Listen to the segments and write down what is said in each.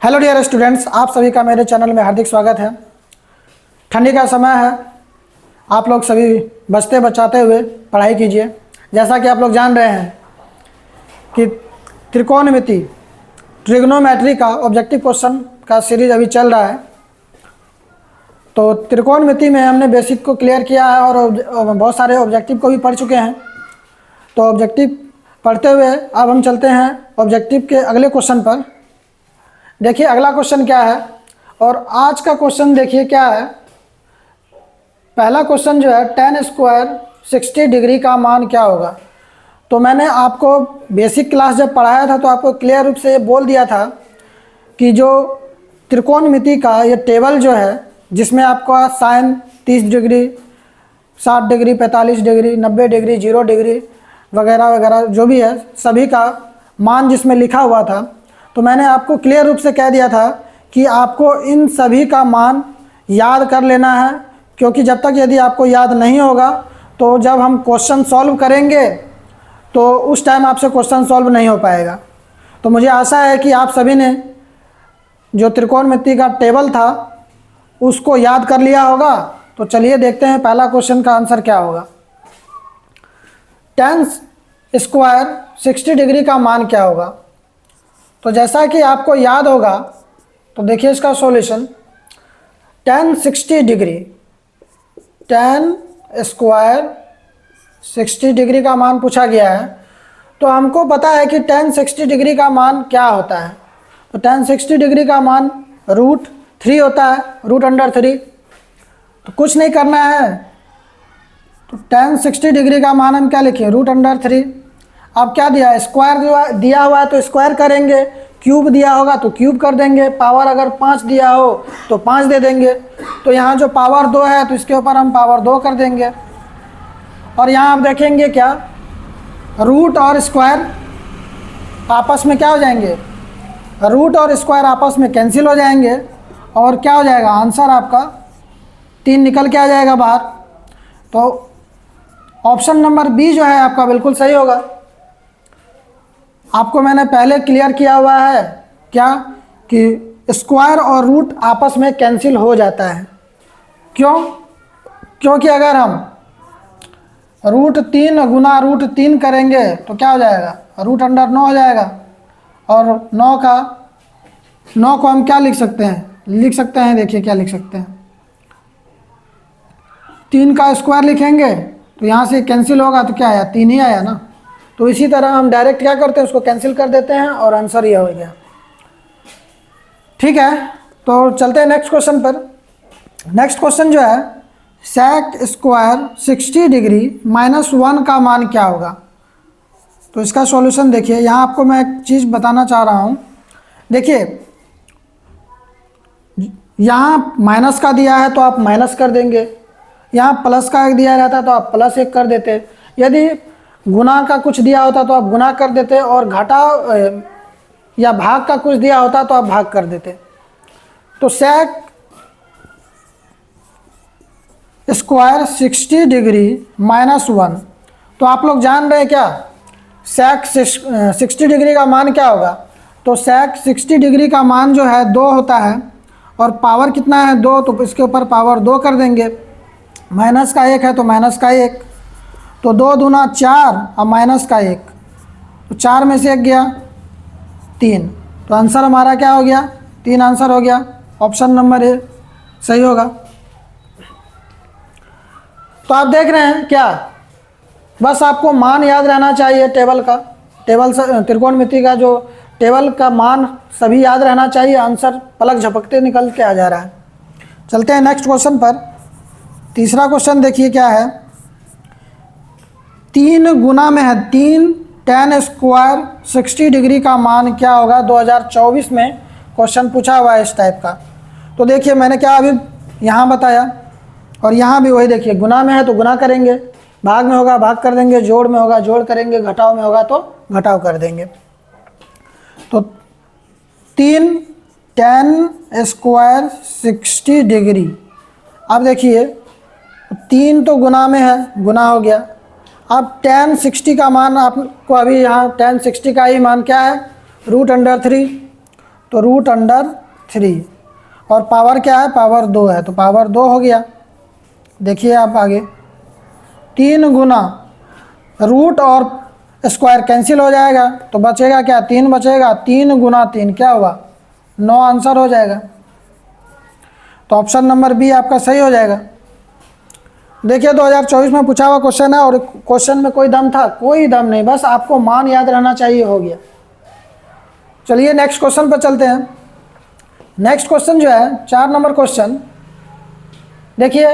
Hello dear students, आप सभी का मेरे चैनल में हार्दिक स्वागत है। ठंडी का समय है, आप लोग सभी बचते बचाते हुए पढ़ाई कीजिए। जैसा कि आप लोग जान रहे हैं कि त्रिकोणमिति ट्रिग्नोमेट्री का ऑब्जेक्टिव क्वेश्चन का सीरीज अभी चल रहा है। तो त्रिकोणमिति में हमने बेसिक को क्लियर किया है और बहुत सारे ऑब्जेक्टिव को भी पढ़ चुके हैं। तो ऑब्जेक्टिव पढ़ते हुए अब हम चलते हैं ऑब्जेक्टिव के अगले क्वेश्चन पर। देखिए अगला क्वेश्चन क्या है और आज का क्वेश्चन देखिए क्या है। पहला क्वेश्चन जो है tan स्क्वायर 60 डिग्री का मान क्या होगा। तो मैंने आपको बेसिक क्लास जब पढ़ाया था तो आपको क्लियर रूप से ये बोल दिया था कि जो त्रिकोणमिति का ये टेबल जो है जिसमें आपका sine 30 degree, 60 degree, 45 degree, 90 degree, 0 degree वगैरह वगैरह जो भी है सभी का मान जिसमें लिखा हुआ था, तो मैंने आपको क्लियर रूप से कह दिया था कि आपको इन सभी का मान याद कर लेना है, क्योंकि जब तक यदि आपको याद नहीं होगा तो जब हम क्वेश्चन सॉल्व करेंगे तो उस टाइम आपसे क्वेश्चन सॉल्व नहीं हो पाएगा। तो मुझे आशा है कि आप सभी ने जो त्रिकोणमिति का टेबल था उसको याद कर लिया होगा। तो चलिए देखते हैं पहला क्वेश्चन का आंसर क्या होगा। tan स्क्वायर 60 डिग्री का मान क्या होगा। तो जैसा कि आपको याद होगा तो देखिए इसका solution. tan 60 degree, tan square 60 degree का मान पूछा गया है, तो हमको पता है कि tan 60 डिग्री का मान क्या होता है। तो tan 60 डिग्री का मान √3 होता है, √3। तो कुछ नहीं करना है, तो tan 60 डिग्री का मान हम क्या लिखें, √3। अब क्या दिया है, स्क्वायर दिया हुआ है तो स्क्वायर करेंगे, क्यूब दिया होगा तो क्यूब कर देंगे, पावर अगर 5 दिया हो तो 5 दे देंगे। तो यहाँ जो पावर 2 है तो इसके ऊपर हम पावर 2 कर देंगे। और यहाँ आप देखेंगे क्या, रूट और स्क्वायर आपस में क्या हो जाएंगे, रूट और स्क्वायर आपस में कैंसिल हो जाएंगे और क्या हो जाएगा, आंसर आपका 3 निकल के आ जाएगा बाहर। तो ऑप्शन नंबर बी जो है आपका बिल्कुल सही होगा। आपको मैंने पहले क्लियर किया हुआ है क्या कि स्क्वायर और रूट आपस में कैंसिल हो जाता है। क्यों? क्योंकि अगर हम √3 गुना √3 करेंगे तो क्या हो जाएगा, √9 हो जाएगा। और 9 को हम क्या लिख सकते हैं, देखिए क्या लिख सकते हैं, 3 का स्क्वायर लिखेंगे तो यहाँ से कैंसिल होगा तो क्या आया, 3 ही आया ना। तो इसी तरह हम डायरेक्ट क्या करते हैं, उसको कैंसिल कर देते हैं और आंसर ये हो गया। ठीक है, तो चलते हैं नेक्स्ट क्वेश्चन पर। नेक्स्ट क्वेश्चन जो है, sec स्क्वायर 60 डिग्री -1 का मान क्या होगा। तो इसका सॉल्यूशन देखिए, यहाँ आपको मैं एक चीज़ बताना चाह रहा हूँ। देखिए यहाँ माइनस का दिया है तो आप माइनस कर देंगे, यहाँ प्लस का एक दिया रहता तो आप +1 कर देते, यदि गुना का कुछ दिया होता तो आप गुना कर देते, और घटा या भाग का कुछ दिया होता तो आप भाग कर देते। तो sec स्क्वायर 60 डिग्री -1, तो आप लोग जान रहे हैं क्या sec 60 डिग्री का मान क्या होगा। तो sec 60 डिग्री का मान जो है 2 होता है, और पावर कितना है 2, तो इसके ऊपर पावर 2 कर देंगे। माइनस का 1 है तो माइनस का 1, तो 2 दूना 4 और माइनस का 1, तो 4 में से 1 गया 3। तो आंसर हमारा क्या हो गया, 3 आंसर हो गया। ऑप्शन नंबर ए सही होगा। तो आप देख रहे हैं क्या, बस आपको मान याद रहना चाहिए टेबल का, त्रिकोणमिति का जो टेबल का मान सभी याद रहना चाहिए। आंसर पलक झपकते निकल के आ जा रहा है। चलते हैं नेक्स्ट क्वेश्चन पर। तीसरा क्वेश्चन देखिए क्या है, 3 गुना में है 3, tan स्क्वायर 60 डिग्री का मान क्या होगा। 2024 में क्वेश्चन पूछा हुआ है इस टाइप का। तो देखिए मैंने क्या अभी यहाँ बताया, और यहाँ भी वही देखिए, गुना में है तो गुना करेंगे, भाग में होगा भाग कर देंगे, जोड़ में होगा जोड़ करेंगे, घटाव में होगा तो घटाव कर देंगे। तो 3 tan स्क्वायर 60 डिग्री, अब देखिए 3 तो गुना में है, गुना हो गया। अब tan 60 का मान आपको अभी यहाँ tan 60 का ही मान क्या है, √3। तो √3, और पावर क्या है, पावर 2 है, तो पावर 2 हो गया। देखिए आप आगे 3 गुना रूट और स्क्वायर कैंसिल हो जाएगा, तो बचेगा क्या, 3 बचेगा। 3 गुना 3 क्या हुआ, 9 आंसर हो जाएगा। तो ऑप्शन नंबर बी आपका सही हो जाएगा। देखिए 2024 में पूछा हुआ क्वेश्चन है, और क्वेश्चन में कोई दम था, कोई दम नहीं, बस आपको मान याद रहना चाहिए, हो गया। चलिए नेक्स्ट क्वेश्चन पर चलते हैं। नेक्स्ट क्वेश्चन जो है 4 नंबर क्वेश्चन, देखिए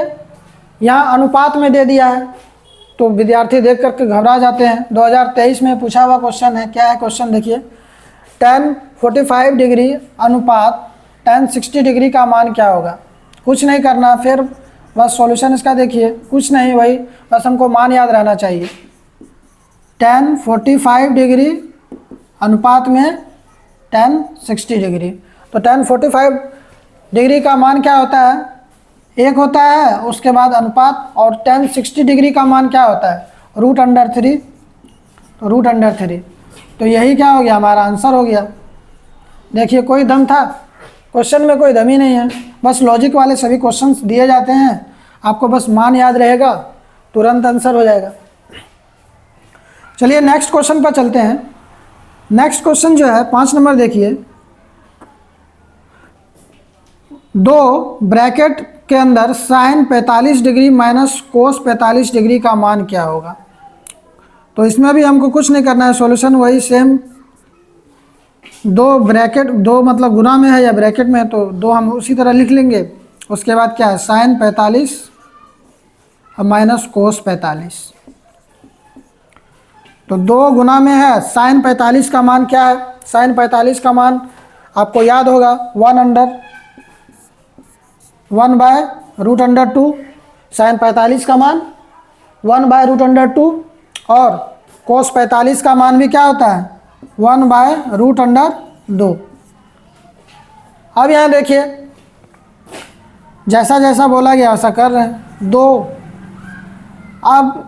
यहाँ अनुपात में दे दिया है, तो विद्यार्थी देख करके घबरा जाते हैं। 2023 में पूछा हुआ क्वेश्चन है, क्या है क्वेश्चन देखिए, tan 45 डिग्री अनुपात tan 60 डिग्री का मान क्या होगा। कुछ नहीं करना, फिर बस सॉल्यूशन इसका देखिए, कुछ नहीं, वही बस हमको मान याद रहना चाहिए। tan 45 डिग्री अनुपात में tan 60 डिग्री, तो tan 45 डिग्री का मान क्या होता है, 1 होता है, उसके बाद अनुपात, और tan 60 डिग्री का मान क्या होता है, √3, तो √3, तो यही क्या हो गया, हमारा आंसर हो गया। देखिए कोई दम था, क्वेश्चन में कोई दम ही नहीं है, बस लॉजिक वाले सभी क्वेश्चंस दिए जाते हैं, आपको बस मान याद रहेगा, तुरंत आंसर हो जाएगा। चलिए नेक्स्ट क्वेश्चन पर चलते हैं। नेक्स्ट क्वेश्चन जो है 5 नंबर देखिए, 2 ब्रैकेट के अंदर sin 45 degree minus cos 45 degree का मान क्या होगा। तो इसमें भी हमको कुछ नहीं करना है, सॉल्यूशन वही सेम, 2 ब्रैकेट, 2 मतलब गुना में है या ब्रैकेट में है, तो 2 हम उसी तरह लिख लेंगे। उसके बाद क्या है, sin 45 माइनस cos 45, तो 2 गुना में है। sin 45 का मान क्या है, sin 45 का मान आपको याद होगा 1/√2, sin 45 का मान 1/√2, और cos 45 का मान भी क्या होता है, 1/√2। अब यहाँ देखिए जैसा जैसा बोला गया वैसा कर रहे हैं। 2, अब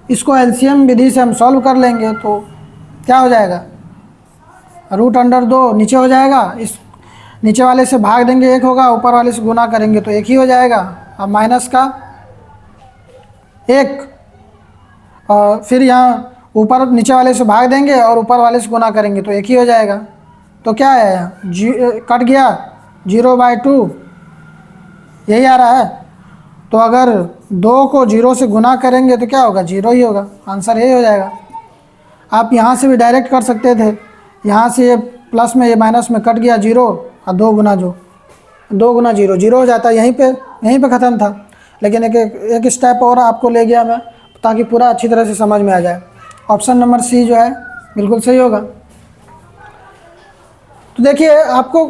इसको एलसीएम विधि से हम सॉल्व कर लेंगे, तो क्या हो जाएगा, √2 नीचे हो जाएगा, इस नीचे वाले से भाग देंगे 1 होगा, ऊपर वाले से गुना करेंगे तो 1 ही हो जाएगा। अब माइनस का 1, और फिर यहाँ ऊपर नीचे वाले से भाग देंगे और ऊपर वाले से गुना करेंगे तो 1 ही हो जाएगा। तो क्या है यहाँ, कट गया, 0/2 यही आ रहा है। तो अगर 2 को 0 से गुना करेंगे तो क्या होगा, 0 ही होगा, आंसर यही हो जाएगा। आप यहाँ से भी डायरेक्ट कर सकते थे, यहाँ से ये प्लस में ये माइनस में कट गया 0, और 2 गुना 0 0 हो जाता है, यहीं पे ख़त्म था। लेकिन एक स्टेप और आपको ले गया मैं, ताकि पूरा अच्छी तरह से समझ में आ जाए। ऑप्शन नंबर सी जो है बिल्कुल सही होगा। तो देखिए आपको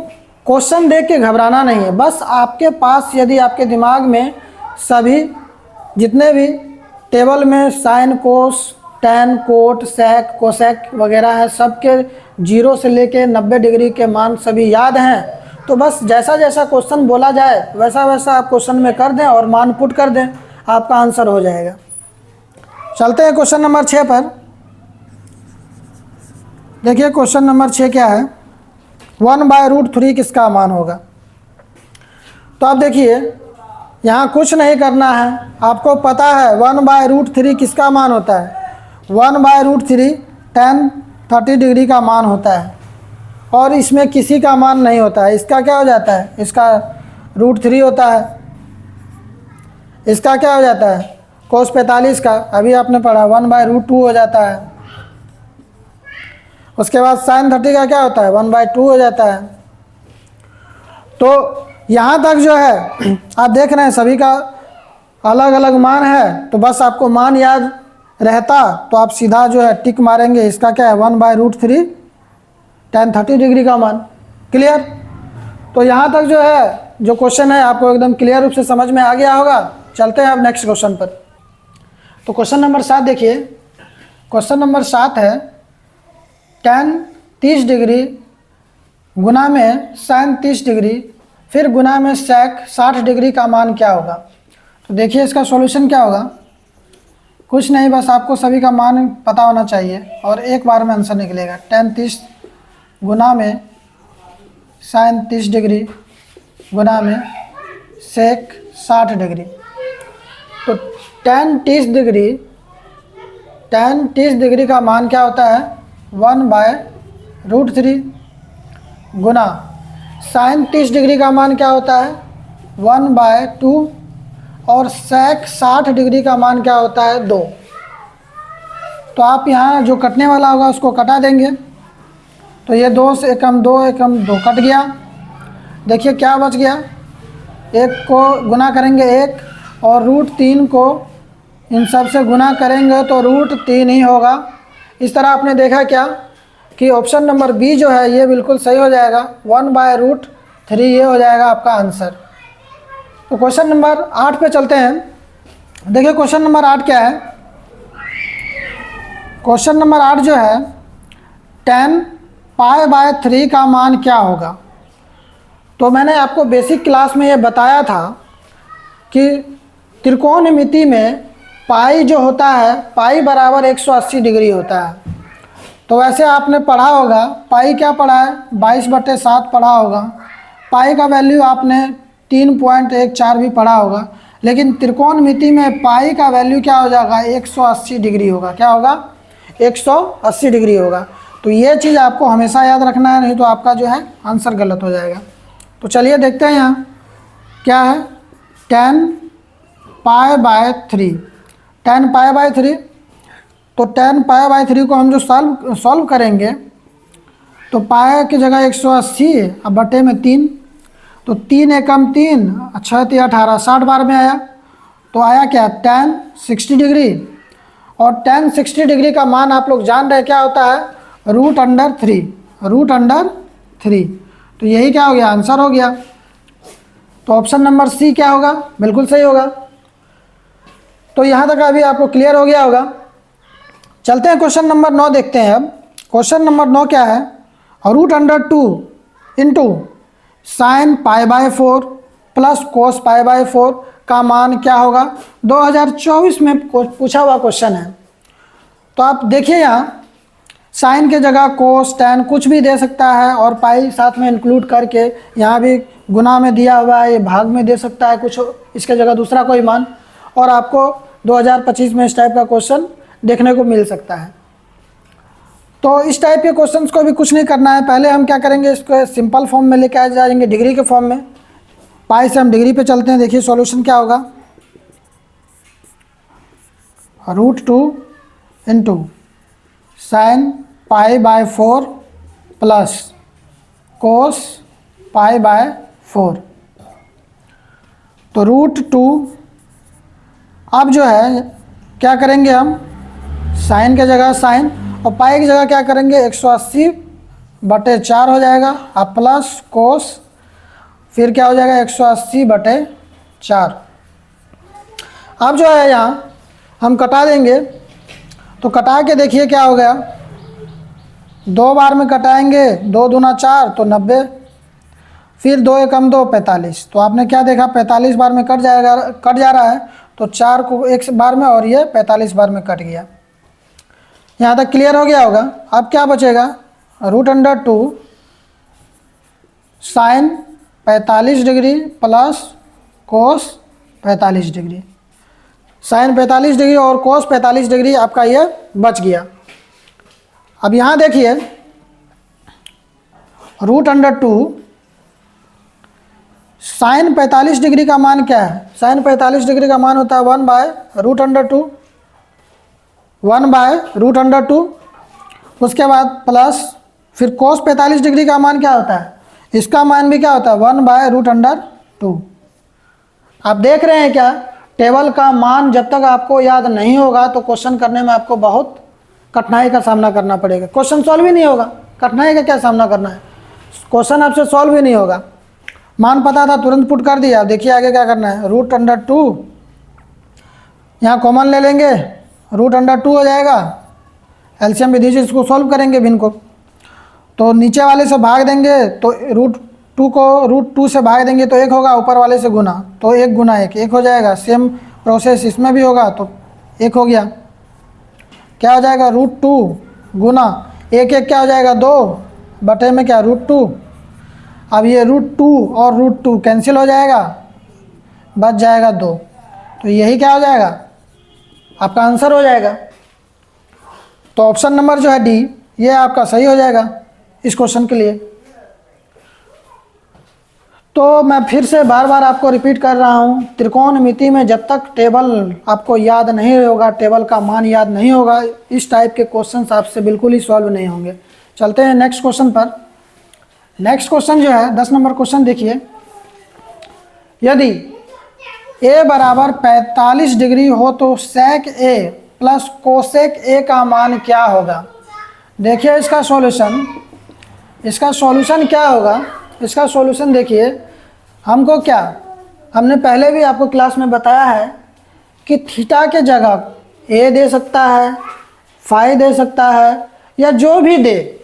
क्वेश्चन देख के घबराना नहीं है, बस आपके पास यदि आपके दिमाग में सभी जितने भी टेबल में साइन, कोस, टैन, कोट, सेक, कोसेक वगैरह है, सबके 0 से लेके 90 डिग्री के मान सभी याद हैं, तो बस जैसा जैसा क्वेश्चन बोला जाए वैसा वैसा आप क्वेश्चन में कर दें और मान पुट कर दें, आपका आंसर हो जाएगा। चलते हैं क्वेश्चन नंबर 6 पर। देखिए क्वेश्चन नंबर 6 क्या है, 1/√3 किसका मान होगा। तो आप देखिए यहाँ कुछ नहीं करना है, आपको पता है 1/√3 किसका मान होता है, 1/√3 tan 30 डिग्री का मान होता है, और इसमें किसी का मान नहीं होता है। इसका क्या हो जाता है, इसका √3 होता है, इसका क्या हो जाता है, cos 45 का अभी आपने पढ़ा 1/√2 हो जाता है। उसके बाद sin 30 का क्या होता है, 1/2 हो जाता है। तो यहाँ तक जो है आप देख रहे हैं सभी का अलग अलग मान है, तो बस आपको मान याद रहता तो आप सीधा जो है टिक मारेंगे। इसका क्या है, 1/√3 tan 30 डिग्री का मान। क्लियर। तो यहाँ तक जो है जो क्वेश्चन है आपको एकदम क्लियर रूप से समझ में आ गया होगा। चलते हैं अब नेक्स्ट क्वेश्चन पर। तो क्वेश्चन नंबर 7 देखिए, क्वेश्चन नंबर 7 है tan 30 डिग्री गुना में sin 30 डिग्री फिर गुना में sec 60 डिग्री का मान क्या होगा। तो देखिए इसका सॉल्यूशन क्या होगा, कुछ नहीं, बस आपको सभी का मान पता होना चाहिए और एक बार में आंसर निकलेगा। tan 30 गुना में साइन 30 डिग्री गुना में सेक 60 डिग्री। तो tan 30 डिग्री का मान क्या होता है 1/√3 गुना साइन 30 डिग्री का मान क्या होता है 1/2 और सेक 60 डिग्री का मान क्या होता है 2। तो आप यहाँ जो कटने वाला होगा उसको कटा देंगे। तो ये 2 से एकम 2 एकम 2 कट गया। देखिए क्या बच गया, 1 को गुना करेंगे 1 और √3 को इन सब से गुना करेंगे तो √3 ही होगा। इस तरह आपने देखा क्या कि ऑप्शन नंबर बी जो है ये बिल्कुल सही हो जाएगा, 1/√3 ये हो जाएगा आपका आंसर। तो क्वेश्चन नंबर 8 पे चलते हैं। देखिए क्वेश्चन नंबर 8 क्या है। क्वेश्चन नंबर 8 जो है tan π/3 का मान क्या होगा। तो मैंने आपको बेसिक क्लास में ये बताया था कि त्रिकोणमिति में पाई जो होता है पाई बराबर 180 डिग्री होता है। तो वैसे आपने पढ़ा होगा पाई क्या पढ़ा है 22/7 पढ़ा होगा। पाई का वैल्यू आपने 3.14 भी पढ़ा होगा। लेकिन त्रिकोणमिति में पाई का वैल्यू क्या हो जाएगा 180 डिग्री होगा। क्या होगा 180 डिग्री होगा। तो ये चीज़ आपको हमेशा याद रखना है, नहीं तो आपका जो है आंसर गलत हो जाएगा। तो चलिए देखते हैं यहाँ क्या है tan π/3। tan π/3 तो tan π/3 को हम जो सॉल्व करेंगे तो पाई की जगह 180 अब बटे में 3, तो 3 एकम 3 6 3 18 60 बार में आया। तो आया क्या tan 60 डिग्री। और tan 60 डिग्री का मान आप लोग जान रहे क्या होता है √3। तो यही क्या हो गया आंसर हो गया। तो ऑप्शन नंबर सी क्या होगा बिल्कुल सही होगा। तो यहाँ तक अभी आपको क्लियर हो गया होगा। चलते हैं क्वेश्चन नंबर 9 देखते हैं। अब क्वेश्चन नंबर 9 क्या है √2 इंटू साइन π/4 प्लस कोस π/4 का मान क्या होगा। 2024 में पूछा हुआ क्वेश्चन है। तो आप देखिए यहाँ साइन के जगह कोस टैन कुछ भी दे सकता है और पाई साथ में इंक्लूड करके यहाँ भी गुना में दिया हुआ है, ये भाग में दे सकता है कुछ इसके जगह दूसरा कोई मान। और आपको 2025 में इस टाइप का क्वेश्चन देखने को मिल सकता है। तो इस टाइप के क्वेश्चंस को भी कुछ नहीं करना है। पहले हम क्या करेंगे इसको सिंपल फॉर्म में लेके आ जाएंगे डिग्री के फॉर्म में। पाई से हम डिग्री पे चलते हैं। देखिए सॉल्यूशन क्या होगा √2 इंटू साइन π/4 प्लस कोस π/4। तो √2 अब जो है क्या करेंगे हम साइन के जगह साइन और पाई की जगह क्या करेंगे 180/4 हो जाएगा। अब प्लस कोस फिर क्या हो जाएगा 180/4। अब जो है यहाँ हम कटा देंगे। तो कटा के देखिए क्या हो गया 2 बार में कटाएंगे 2 दूना 4 तो 90, फिर 2 एकम 2 45। तो आपने क्या देखा 45 बार में कट जा रहा है। तो 4 को एक बार में और ये 45 बार में कट गया। यहाँ तक क्लियर हो गया होगा। अब क्या बचेगा √2 sine 45 degree plus cos 45 degree. Sine 45 degree और कोस 45 डिग्री आपका ये बच गया। अब यहाँ देखिए √2 साइन 45 डिग्री का मान क्या है। साइन 45 डिग्री का मान होता है 1/√2 1/√2। उसके बाद प्लस फिर कोस 45 डिग्री का मान क्या होता है, इसका मान भी क्या होता है 1/√2। आप देख रहे हैं क्या टेबल का मान जब तक आपको याद नहीं होगा तो क्वेश्चन करने में आपको बहुत कठिनाई का सामना करना पड़ेगा। क्वेश्चन सॉल्व ही नहीं होगा, कठिनाई का क्या सामना करना है, क्वेश्चन आपसे सॉल्व ही नहीं होगा। मान पता था तुरंत पुट कर दिया। देखिए आगे क्या करना है √2 यहाँ कॉमन ले लेंगे √2 हो जाएगा। एलसीएम विधि से इसको सॉल्व करेंगे भिन्न को। तो नीचे वाले से भाग देंगे तो √2 को √2 से भाग देंगे तो 1 होगा, ऊपर वाले से गुना तो 1 गुना 1 हो जाएगा। सेम प्रोसेस इसमें भी होगा तो 1 हो गया। क्या हो जाएगा √2 गुना 1 1 क्या हो जाएगा 2 बटे में क्या √2। अब ये √2 और √2 कैंसिल हो जाएगा, बच जाएगा 2। तो यही क्या हो जाएगा, आपका आंसर हो जाएगा। तो ऑप्शन नंबर जो है डी, ये आपका सही हो जाएगा इस क्वेश्चन के लिए। तो मैं फिर से बार बार आपको रिपीट कर रहा हूँ, त्रिकोणमिति में जब तक टेबल आपको याद नहीं होगा, टेबल का मान याद नहीं होगा, इस टाइप के क्वेश्चंस आपसे बिल्कुल ही सॉल्व नहीं होंगे। चलते हैं नेक्स्ट क्वेश्चन पर। नेक्स्ट क्वेश्चन जो है 10 नंबर क्वेश्चन देखिए, यदि a बराबर 45 डिग्री हो तो sec a plus cosec a का मान क्या होगा। देखिए इसका सॉल्यूशन क्या होगा। इसका सॉल्यूशन देखिए, हमको क्या, हमने पहले भी आपको क्लास में बताया है कि थीटा के जगह a दे सकता है, फाई दे सकता है, या जो भी दे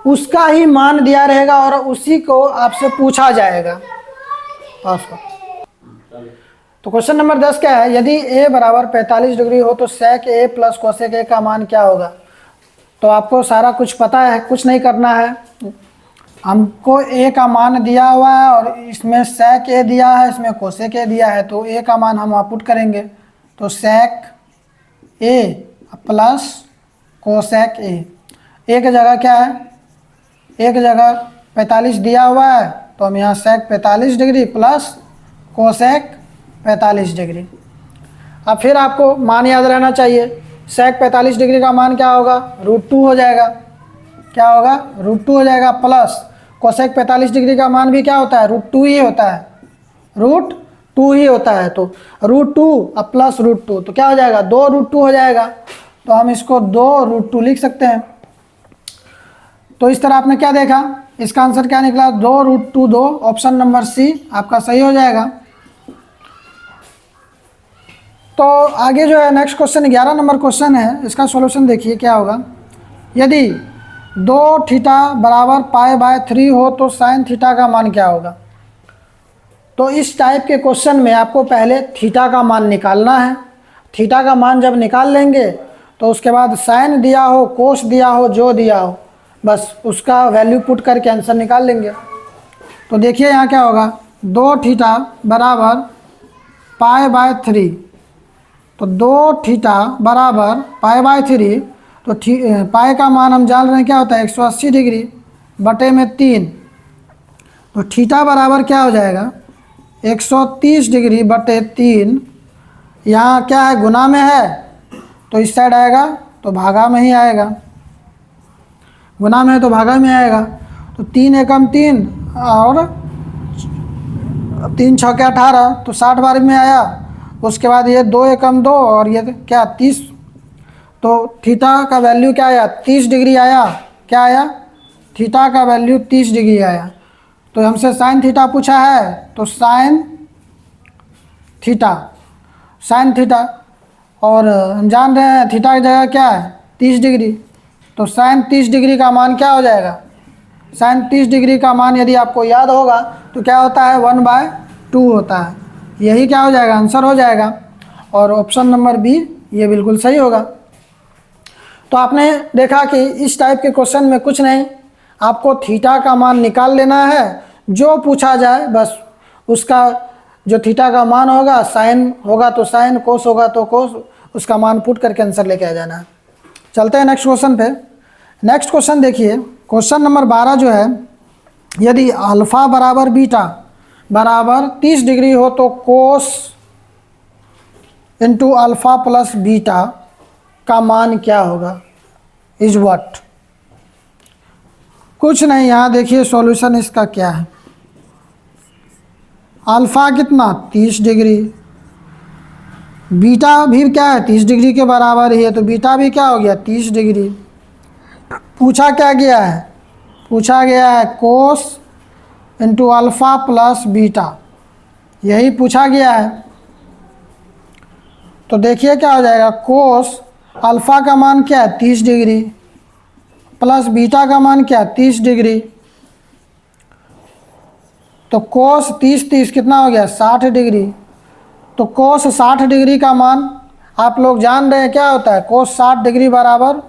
उसका ही मान दिया रहेगा और उसी को आपसे पूछा जाएगा। तो क्वेश्चन नंबर 10 क्या है, यदि a बराबर 45 डिग्री हो तो sec a plus cosec a का मान क्या होगा। तो आपको सारा कुछ पता है, कुछ नहीं करना है। हमको a का मान दिया हुआ है और इसमें sec a दिया है, इसमें कोसेक a दिया है, तो a का मान हम पुट करेंगे। तो sec a plus cosec a, a की जगह क्या है, a की जगह 45 दिया हुआ है, तो हम यहाँ sec 45 degree plus cosec 45 degree. अब फिर आपको मान याद रहना चाहिए, sec 45 डिग्री का मान क्या होगा, √2 हो जाएगा। क्या होगा, √2 हो जाएगा, प्लस कोसेक 45 डिग्री का मान भी क्या होता है, √2 ही होता है, √2 ही होता है। तो √2 अब प्लस √2 तो क्या हो जाएगा, 2√2 हो जाएगा। तो हम इसको 2√2 लिख सकते हैं। तो इस तरह आपने क्या देखा, इसका आंसर क्या निकला, 2√2 2। ऑप्शन नंबर सी आपका सही हो जाएगा। तो आगे जो है नेक्स्ट क्वेश्चन 11 नंबर क्वेश्चन है, इसका सॉल्यूशन देखिए क्या होगा। यदि 2 थीटा बराबर π/3 हो तो साइन थीटा का मान क्या होगा। तो इस टाइप के क्वेश्चन में आपको पहले थीटा का मान निकालना है। थीटा का मान जब निकाल लेंगे तो उसके बाद साइन दिया हो, कोस दिया हो, जो दिया हो, बस उसका वैल्यू पुट करके आंसर निकाल लेंगे। तो देखिए यहाँ क्या होगा, 2 थीटा बराबर π/3, तो 2 थीटा बराबर π/3, तो पाई का मान हम जान रहे हैं क्या होता है, 180 डिग्री बटे में 3। तो थीटा बराबर क्या हो जाएगा, 130 डिग्री बटे 3। यहाँ क्या है, गुना में है तो इस साइड आएगा, तो भागा में ही आएगा, गुना में है तो भागा में आएगा। तो 3 एकम 3 और 3 छक्के 18, तो 60 बार में आया। उसके बाद ये 2 एकम 2 और ये क्या 30, तो थीटा का वैल्यू क्या आया, 30 डिग्री आया। क्या आया, थीटा का वैल्यू 30 डिग्री आया। तो हमसे साइन थीटा पूछा है, तो साइन थीटा, और हम जान रहे हैं थीटा की जगह क्या है, 30 डिग्री। तो साइन 30 डिग्री का मान क्या हो जाएगा, साइन 30 डिग्री का मान यदि आपको याद होगा तो क्या होता है, 1/2 होता है। यही क्या हो जाएगा, आंसर हो जाएगा। और ऑप्शन नंबर बी ये बिल्कुल सही होगा। तो आपने देखा कि इस टाइप के क्वेश्चन में कुछ नहीं, आपको थीटा का मान निकाल लेना है, जो पूछा जाए बस उसका जो थीटा का मान होगा, साइन होगा तो साइन, कोस होगा तो कोस, उसका मान पुट करके आंसर लेके आ जाना है। चलते हैं नेक्स्ट क्वेश्चन पे। नेक्स्ट क्वेश्चन देखिए, क्वेश्चन नंबर 12 जो है, यदि अल्फ़ा बराबर बीटा बराबर 30 डिग्री हो तो कोस इंटू अल्फ़ा प्लस बीटा का मान क्या होगा, इज व्हाट। कुछ नहीं, यहाँ देखिए सॉल्यूशन इसका क्या है। अल्फ़ा कितना, 30 डिग्री, बीटा भी क्या है, 30 डिग्री के बराबर ही है, तो बीटा भी क्या हो गया, 30 डिग्री। पूछा क्या गया है, पूछा गया है कोस इंटू अल्फ़ा प्लस बीटा, यही पूछा गया है। तो देखिए क्या हो जाएगा, कोस अल्फ़ा का मान क्या है, 30 डिग्री, प्लस बीटा का मान क्या है, 30 डिग्री। तो कोस 30 कितना हो गया, 60 डिग्री। तो कोस 60 डिग्री का मान आप लोग जान रहे हैं क्या होता है, कोस 60 डिग्री बराबर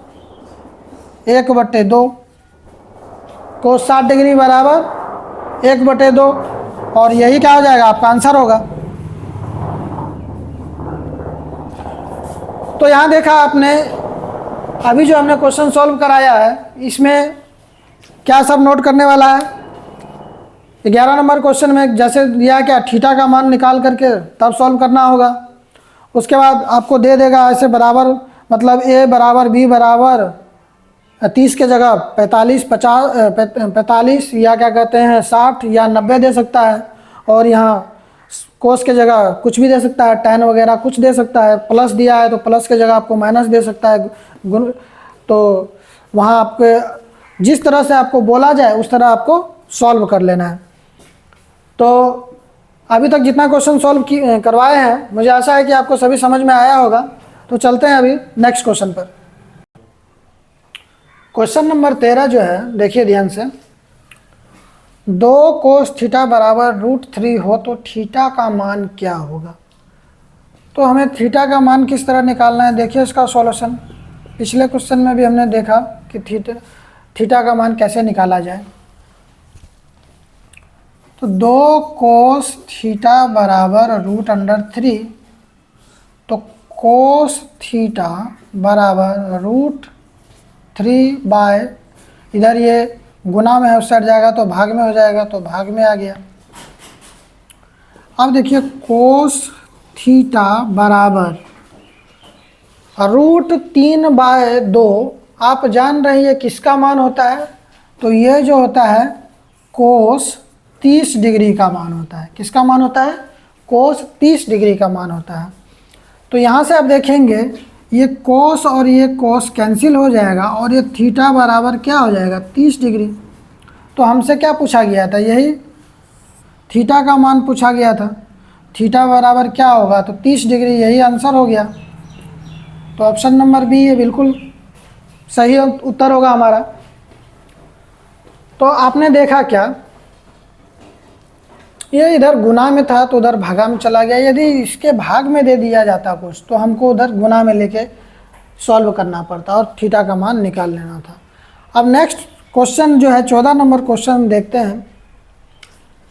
1/2। कोस 60 डिग्री बराबर 1/2 और यही क्या हो जाएगा आपका आंसर होगा। तो यहाँ देखा आपने, अभी जो हमने क्वेश्चन सॉल्व कराया है इसमें क्या सब नोट करने वाला है। 11 नंबर क्वेश्चन में जैसे दिया क्या, थीटा का मान निकाल करके तब सॉल्व करना होगा। उसके बाद आपको दे देगा ऐसे बराबर, मतलब a बराबर b बराबर 30 के जगह 45, 50, 45 या क्या कहते हैं 60 या 90 दे सकता है। और यहाँ कोस के जगह कुछ भी दे सकता है, tan वगैरह कुछ दे सकता है। प्लस दिया है तो प्लस के जगह आपको माइनस दे सकता है, गुण। तो वहाँ आपके जिस तरह से आपको बोला जाए उस तरह आपको सॉल्व कर लेना है। तो अभी तक जितना क्वेश्चन सॉल्व करवाए हैं मुझे आशा है कि आपको सभी समझ में आया होगा। तो चलते हैं अभी नेक्स्ट क्वेश्चन पर। क्वेश्चन नंबर 13 जो है, देखिए ध्यान से, 2 कोस थीटा बराबर √3 हो तो थीटा का मान क्या होगा। तो हमें थीटा का मान किस तरह निकालना है, देखिए इसका सॉल्यूशन। पिछले क्वेश्चन में भी हमने देखा कि थीटा का मान कैसे निकाला जाए। तो 2 कोस थीटा बराबर √3, तो कोस थीटा बराबर √3 इधर ये गुना में है, उस साइड जाएगा तो भाग में हो जाएगा, तो भाग में आ गया। अब देखिए कोस थीटा बराबर √3/2, आप जान रहे हैं किसका मान होता है। तो ये जो होता है कोस 30 डिग्री का मान होता है। किसका मान होता है, कोस 30 डिग्री का मान होता है। तो यहाँ से आप देखेंगे ये कोस और ये कोस कैंसिल हो जाएगा और ये थीटा बराबर क्या हो जाएगा 30 डिग्री। तो हमसे क्या पूछा गया था, यही थीटा का मान पूछा गया था। थीटा बराबर क्या होगा, तो 30 डिग्री, यही आंसर हो गया। तो ऑप्शन नंबर बी ये बिल्कुल सही उत्तर होगा हमारा। तो आपने देखा क्या, ये इधर गुना में था तो उधर भागा में चला गया। यदि इसके भाग में दे दिया जाता कुछ तो हमको उधर गुना में लेके सॉल्व करना पड़ता और थीटा का मान निकाल लेना था। अब नेक्स्ट क्वेश्चन जो है 14 नंबर क्वेश्चन देखते हैं।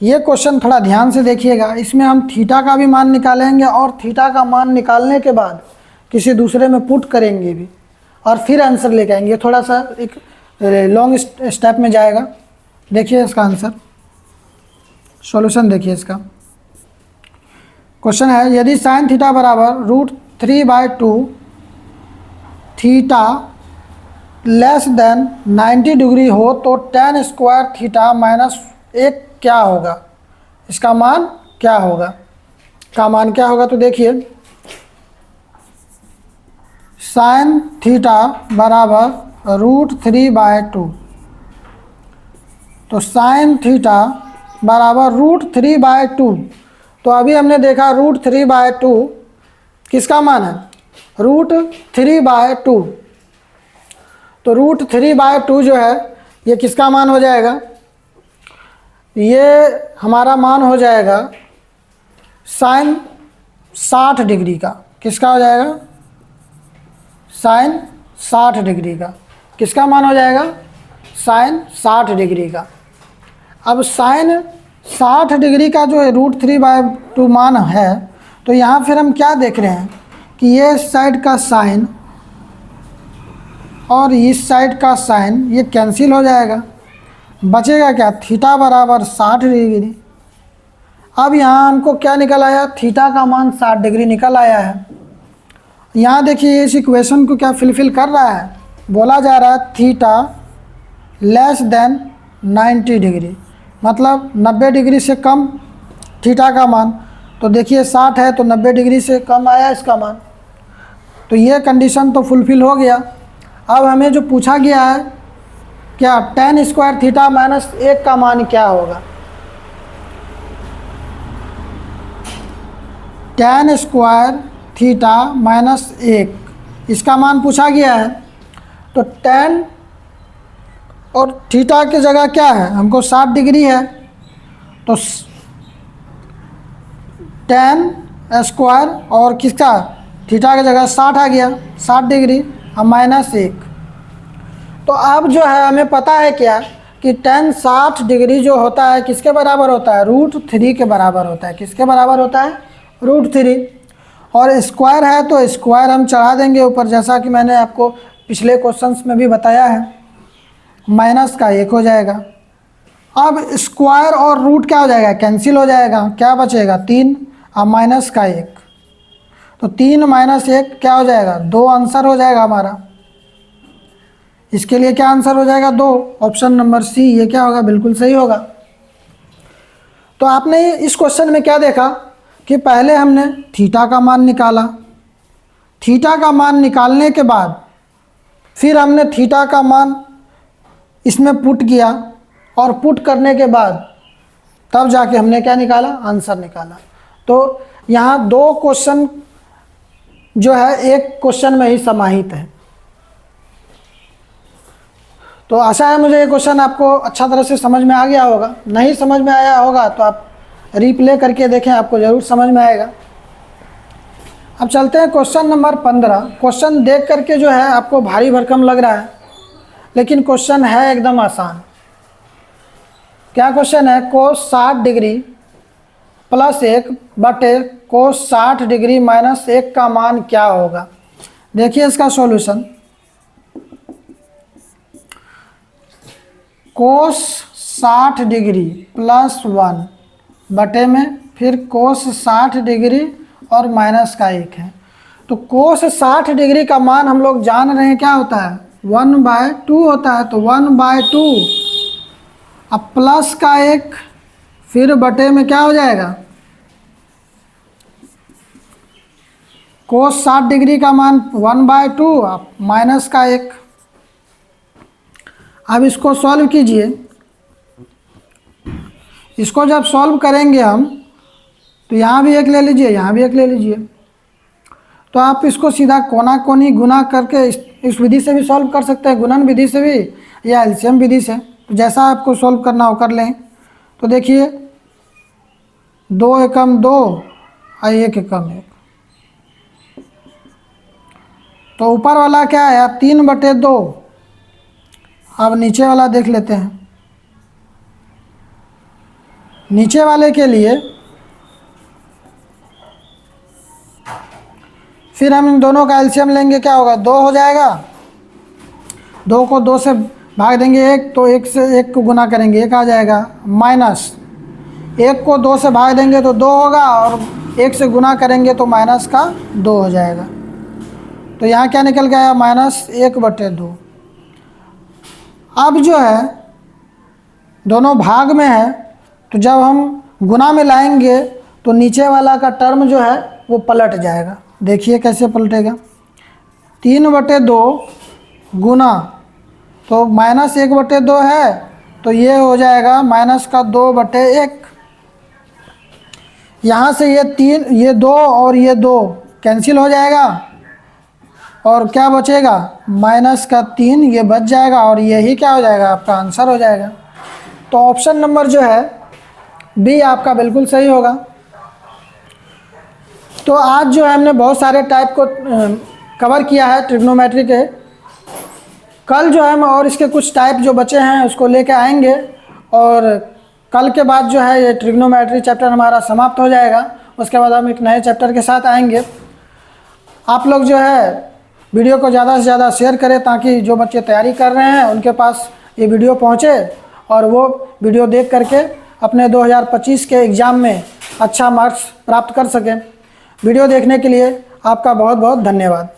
ये क्वेश्चन थोड़ा ध्यान से देखिएगा, इसमें हम थीटा का भी मान निकालेंगे और थीटा का मान निकालने के बाद किसी दूसरे में पुट करेंगे भी और फिर आंसर लेके आएंगे। थोड़ा सा एक लॉन्ग स्टेप में जाएगा। देखिए इसका आंसर, सॉल्यूशन देखिए इसका। क्वेश्चन है, यदि साइन थीटा बराबर √3/2 थीटा लेस देन 90 डिग्री हो तो tan स्क्वायर थीटा -1 क्या होगा, इसका मान क्या होगा, का मान क्या होगा। तो देखिए साइन थीटा बराबर √3/2, तो साइन थीटा बराबर √3/2। तो अभी हमने देखा √3/2 किसका मान है, √3/2। तो √3/2 जो है ये किसका मान हो जाएगा, ये हमारा मान हो जाएगा साइन 60 डिग्री का। किसका हो जाएगा, साइन 60 डिग्री का। किसका मान हो जाएगा, साइन 60 डिग्री का। अब साइन 60 डिग्री का जो है √3/2 मान है, तो यहाँ फिर हम क्या देख रहे हैं कि ये साइड का साइन और इस साइड का साइन ये कैंसिल हो जाएगा, बचेगा क्या, थीटा बराबर 60 डिग्री। अब यहाँ हमको क्या निकल आया, थीटा का मान 60 डिग्री निकल आया है। यहाँ देखिए इस इक्वेशन को क्या फिलफिल कर रहा है, बोला जा रहा है थीटा लेस देन 90 डिग्री, मतलब 90 डिग्री से कम थीटा का मान। तो देखिए 60 है तो 90 डिग्री से कम आया इसका मान। तो ये कंडीशन तो फुलफिल हो गया। अब हमें जो पूछा गया है क्या, tan स्क्वायर थीटा -1 का मान क्या होगा। tan स्क्वायर थीटा -1 इसका मान पूछा गया है। तो tan और थीटा की जगह क्या है, हमको 60 डिग्री है, तो tan स्क्वायर और किसका, थीटा की जगह 60 आ गया, 60 डिग्री और -1। तो अब जो है हमें पता है क्या, कि tan 60 डिग्री जो होता है किसके बराबर होता है, √3 के बराबर होता है। किसके बराबर होता है, √3। और स्क्वायर है तो स्क्वायर हम चढ़ा देंगे ऊपर, जैसा कि मैंने आपको पिछले क्वेश्चंस में भी बताया है, -1 हो जाएगा। अब स्क्वायर और रूट क्या हो जाएगा, कैंसिल हो जाएगा, क्या बचेगा 3 और -1, तो 3 - 1 क्या हो जाएगा, 2 आंसर हो जाएगा हमारा। इसके लिए क्या आंसर हो जाएगा, 2। ऑप्शन नंबर सी ये क्या होगा, बिल्कुल सही होगा। तो आपने इस क्वेश्चन में क्या देखा कि पहले हमने थीटा का मान निकाला, थीटा का मान निकालने के बाद फिर हमने थीटा का मान इसमें पुट किया, और पुट करने के बाद तब जाके हमने क्या निकाला, आंसर निकाला। तो यहाँ 2 क्वेश्चन जो है एक क्वेश्चन में ही समाहित है। तो आशा है मुझे ये क्वेश्चन आपको अच्छा तरह से समझ में आ गया होगा। नहीं समझ में आया होगा तो आप रिप्ले करके देखें, आपको ज़रूर समझ में आएगा। अब चलते हैं क्वेश्चन नंबर 15। क्वेश्चन देख करके जो है आपको भारी भरकम लग रहा है, लेकिन क्वेश्चन है एकदम आसान। क्या क्वेश्चन है, cos 60 डिग्री + 1 बटे cos 60 डिग्री - 1 का मान क्या होगा। देखिए इसका सॉल्यूशन, cos 60 डिग्री + 1 बटे में फिर cos 60 डिग्री और -1 है। तो cos 60 डिग्री का मान हम लोग जान रहे हैं क्या होता है, 1/2 होता है। तो 1/2 अब +1 फिर बटे में क्या हो जाएगा, cos 60 डिग्री का मान 1/2 अब -1। अब इसको सॉल्व कीजिए। इसको जब सॉल्व करेंगे हम तो यहाँ भी 1 ले लीजिए, यहाँ भी 1 ले लीजिए। तो आप इसको सीधा कोना कोनी गुना करके इस विधि से भी सॉल्व कर सकते हैं, गुणन विधि से भी या एलसीएम विधि से। तो जैसा आपको सॉल्व करना हो कर लें। तो देखिए 2 एकम 2 और 1 एकम 1। तो ऊपर वाला क्या आया, 3/2। अब नीचे वाला देख लेते हैं। नीचे वाले के लिए फिर हम इन दोनों का एलसीएम लेंगे, क्या होगा, 2 हो जाएगा। 2 को 2 से भाग देंगे 1, तो 1 से 1 को गुना करेंगे 1 आ जाएगा, माइनस 1 को 2 से भाग देंगे तो 2 होगा, और 1 से गुना करेंगे तो -2 हो जाएगा। तो यहाँ क्या निकल गया, -1/2। अब जो है दोनों भाग में है, तो जब हम गुना में लाएंगे तो नीचे वाला का टर्म जो है वो पलट जाएगा। देखिए कैसे पलटेगा, 3/2 गुना, तो -1/2 है, तो ये हो जाएगा -2/1। यहाँ से ये 3, ये 2 और ये 2 कैंसिल हो जाएगा, और क्या बचेगा, -3 ये बच जाएगा, और यही क्या हो जाएगा, आपका आंसर हो जाएगा। तो ऑप्शन नंबर जो है बी आपका बिल्कुल सही होगा। तो आज जो है हमने बहुत सारे टाइप को कवर किया है ट्रिग्नोमेट्री के। कल जो है हम और इसके कुछ टाइप जो बचे हैं उसको लेके आएंगे, और कल के बाद जो है ये ट्रिग्नोमेट्री चैप्टर हमारा समाप्त हो जाएगा। उसके बाद हम एक नए चैप्टर के साथ आएंगे। आप लोग जो है वीडियो को ज़्यादा से ज़्यादा शेयर करें, ताकि जो बच्चे तैयारी कर रहे हैं उनके पास ये वीडियो पहुँचे, और वो वीडियो देख करके अपने 2025 के एग्ज़ाम में अच्छा मार्क्स प्राप्त कर सकें। वीडियो देखने के लिए आपका बहुत बहुत धन्यवाद।